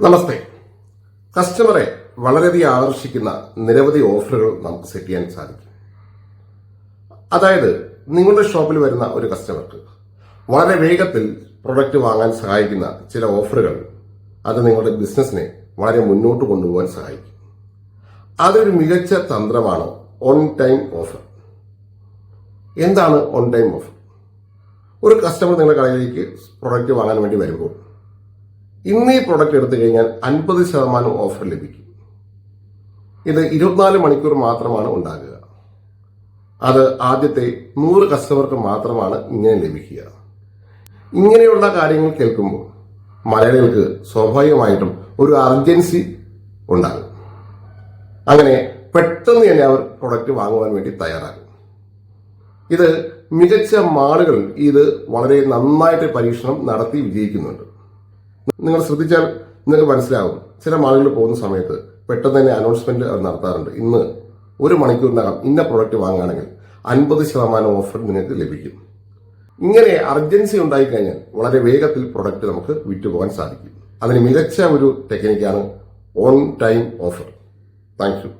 നമസ്തേ. കസ്റ്റമറെ വളരെയധികം ആകർഷിക്കുന്ന നിരവധി ഓഫറുകൾ നമുക്ക് സെറ്റ് ചെയ്യാൻ സാധിക്കും. അതായത് നിങ്ങളുടെ ഷോപ്പിൽ വരുന്ന ഒരു കസ്റ്റമർക്ക് വളരെ വേഗത്തിൽ പ്രൊഡക്റ്റ് വാങ്ങാൻ സഹായിക്കുന്ന ചില ഓഫറുകൾ അത് നിങ്ങളുടെ ബിസിനസിനെ വളരെ മുന്നോട്ട് കൊണ്ടുപോകാൻ സഹായിക്കും. അതൊരു മികച്ച തന്ത്രമാണ് ഓൺ ടൈം ഓഫർ. എന്താണ് ഓൺ ടൈം ഓഫർ? ഒരു കസ്റ്റമർ നിങ്ങളുടെ കടയിലേക്ക് പ്രൊഡക്റ്റ് വാങ്ങാൻ വേണ്ടി വരുമ്പോൾ ഇന്ന് ഈ പ്രൊഡക്റ്റ് എടുത്തു കഴിഞ്ഞാൽ 50% ഓഫർ ലഭിക്കും. ഇത് 24 മണിക്കൂർ മാത്രമാണ് ഉണ്ടാകുക. അത് ആദ്യത്തെ 100 കസ്റ്റമർക്ക് മാത്രമാണ് ഇങ്ങനെ ലഭിക്കുക. ഇങ്ങനെയുള്ള കാര്യങ്ങൾ കേൾക്കുമ്പോൾ മലയാളികൾക്ക് സ്വാഭാവികമായിട്ടും ഒരു അർജൻസി ഉണ്ടാകും. അങ്ങനെ പെട്ടെന്ന് തന്നെ അവർ പ്രൊഡക്റ്റ് വാങ്ങുവാൻ വേണ്ടി തയ്യാറാകും. ഇത് മികച്ച മാളുകൾ ഇത് വളരെ നന്നായിട്ട് പരീക്ഷണം നടത്തി വിജയിക്കുന്നുണ്ട്. നിങ്ങൾ ശ്രദ്ധിച്ചാൽ നിങ്ങൾക്ക് മനസ്സിലാവും. ചില മാളുകളിൽ പോകുന്ന സമയത്ത് പെട്ടെന്ന് തന്നെ അനൗൺസ്മെന്റ് നടത്താറുണ്ട്. ഇന്ന് 1 മണിക്കൂറിനകം ഇന്ന പ്രൊഡക്റ്റ് വാങ്ങുകയാണെങ്കിൽ 50% ഓഫർ നിങ്ങൾക്ക് ലഭിക്കും. ഇങ്ങനെ അർജൻസി ഉണ്ടായിക്കഴിഞ്ഞാൽ വളരെ വേഗത്തിൽ പ്രൊഡക്റ്റ് നമുക്ക് വിറ്റുപോകാൻ സാധിക്കും. അതിന് മികച്ച ഒരു ടെക്നിക്കാണ് on time offer. Thank U.